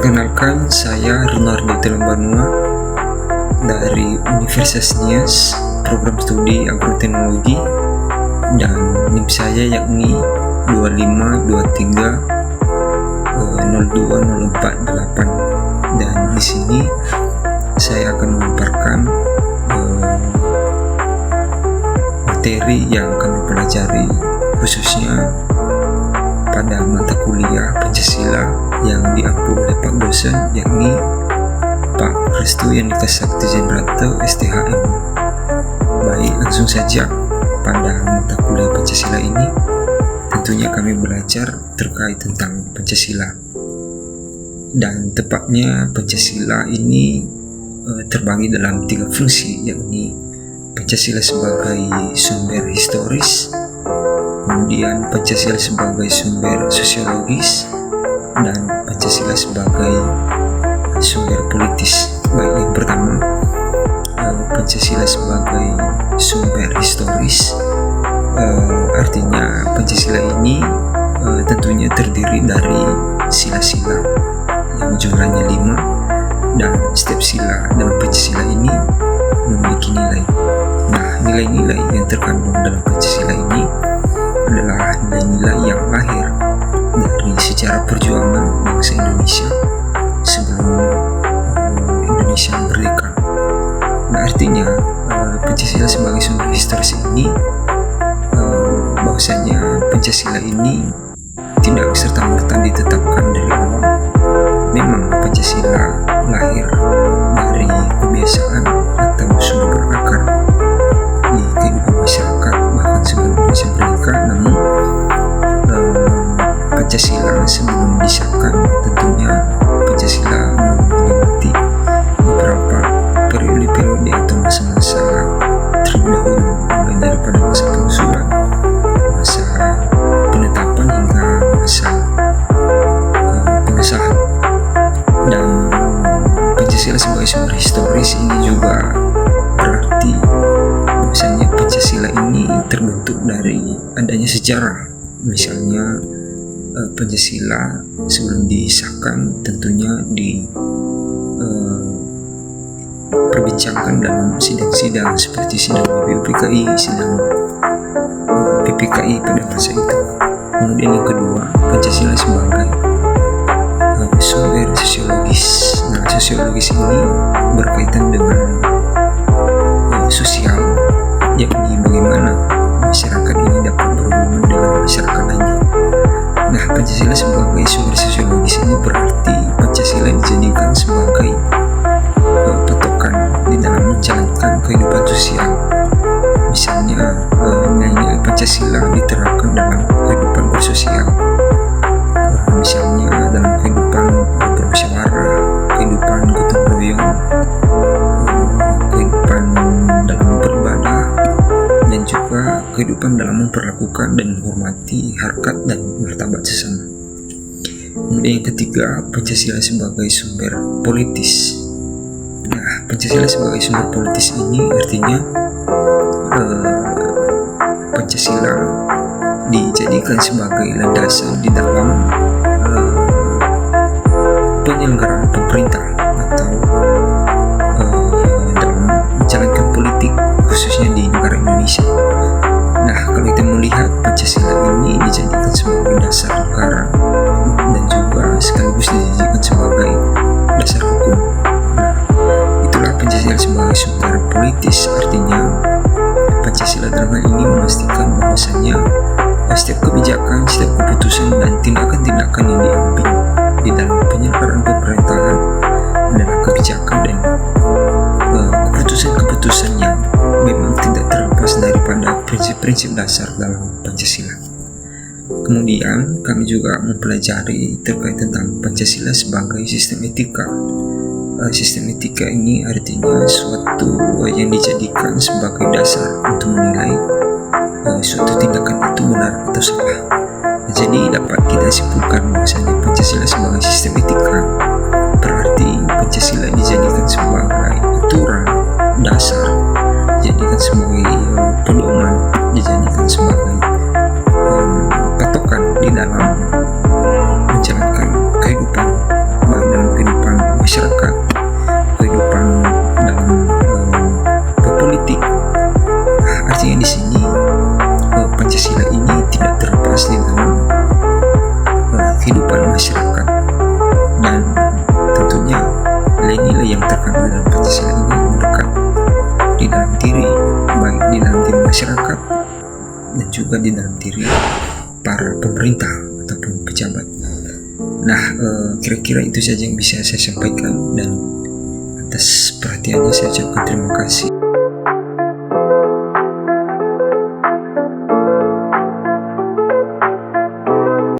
Perkenalkan, saya Rinaldo Telembanua dari Universitas Nias, program studi agroteknologi, dan NIM saya yakni 2523020448. Dan di sini saya akan memaparkan materi yang kami pelajari, khususnya pada mata kuliah Pancasila yang diampu oleh Pak dosen, yakni Pak Restu Yandika Sakti Jendrato STHM. Baik, langsung saja pada mata kuliah Pancasila ini. Tentunya kami belajar terkait tentang Pancasila, dan tepatnya Pancasila ini terbagi dalam 3 fungsi, yakni Pancasila sebagai sumber historis, kemudian Pancasila sebagai sumber sosiologis, dan Pancasila sebagai sumber politis. Baik, yang pertama, Pancasila sebagai sumber historis, artinya Pancasila ini tentunya terdiri dari sila-sila yang jumlahnya 5, dan setiap sila dalam Pancasila ini memiliki nilai. Nah, nilai-nilai yang terkandung dalam Pancasila ini adalah nilai-nilai yang lahir dari sejarah perjuangan bangsa Indonesia sebelum Indonesia merdeka. Nah, artinya Pancasila sebagai sumber historis ini bahwasanya Pancasila ini tidak serta-merta ditetapkan dari awal. Memang Pancasila lahir dari kebiasaan atau sudah berakar di kehidupan masyarakat bahkan sebelum Indonesia merdeka. Namun Pancasila sebelum disahkan, tentunya Pancasila melewati beberapa periode-periode atau masa-masa terlebih dahulu, mulai daripada masa pengusulan, masa penetapan, hingga masa pengesahan. Dan Pancasila sebagai sumber historis ini juga berarti bahwasanya Pancasila ini terbentuk dari adanya sejarah. Misalnya Pancasila sebelum disahkan tentunya diperbincangkan dalam sidang-sidang seperti sidang BPUPKI, sidang PPKI pada masa itu. Kemudian yang kedua, Pancasila sebagai sumber sosiologis. Nah, sosiologis ini berkaitan dengan sosial, yakni bagaimana masyarakat ini dapat berhubungan dengan masyarakat lainnya. Nah, Pancasila sebagai sumber sosiologis ini berarti Pancasila dijadikan sebagai patokan di dalam menjalankan kehidupan sosial. Misalnya nilai-nilai Pancasila diterapkan dalam kehidupan bersosial, misalnya dalam kehidupan bermusyawarah, kehidupan gotong royong, kehidupan dalam beribadah, dan juga kehidupan dalam memperlakukan dan menghormati harkat dan martabat sesama. Kemudian yang ketiga, Pancasila sebagai sumber politis. Nah, Pancasila sebagai sumber politis ini artinya Pancasila dijadikan sebagai landasan di dalam penyelenggaraan pemerintah atau dalam menjalankan politik, khususnya di negara Indonesia. Nah, kalau kita melihat Pancasila ini dijadikan sebagai dasar negara dan juga sekaligus dijadikan sebagai dasar hukum. Nah, itulah Pancasila sebagai sumber politis, artinya Pancasila dalam hal ini memastikan bahwasanya setiap kebijakan, setiap keputusan, dan tindakan-tindakan yang diambil di dalam penyelenggaraan pemerintahan adalah kebijakan dan keputusan-keputusan yang memang tidak terlepas daripada prinsip-prinsip dasar dalam Pancasila. Kemudian kami juga mempelajari terkait tentang Pancasila sebagai sistem etika. Sistem etika ini artinya suatu yang dijadikan sebagai dasar untuk menilai suatu tindakan itu benar atau salah. Jadi dapat kita simpulkan bahwasanya Pancasila sebagai sistem etika berarti Pancasila dijadikan sebagai aturan dasar, dijadikan sebagai pedoman, dijadikan sebagai patokan di dalam menjalankan kehidupan, baik dalam kehidupan masyarakat, kehidupan dalam berpolitik. Artinya di sini Pancasila ini tidak terlepas di dalam kehidupan masyarakat, dan tentunya nilai-nilai yang terkandung dalam Pancasila ini melekat di dalam diri, baik di dalam diri masyarakat dan juga di dalam diri para pemerintah ataupun pejabat. Nah, kira-kira itu saja yang bisa saya sampaikan, dan atas perhatiannya saya ucapkan terima kasih.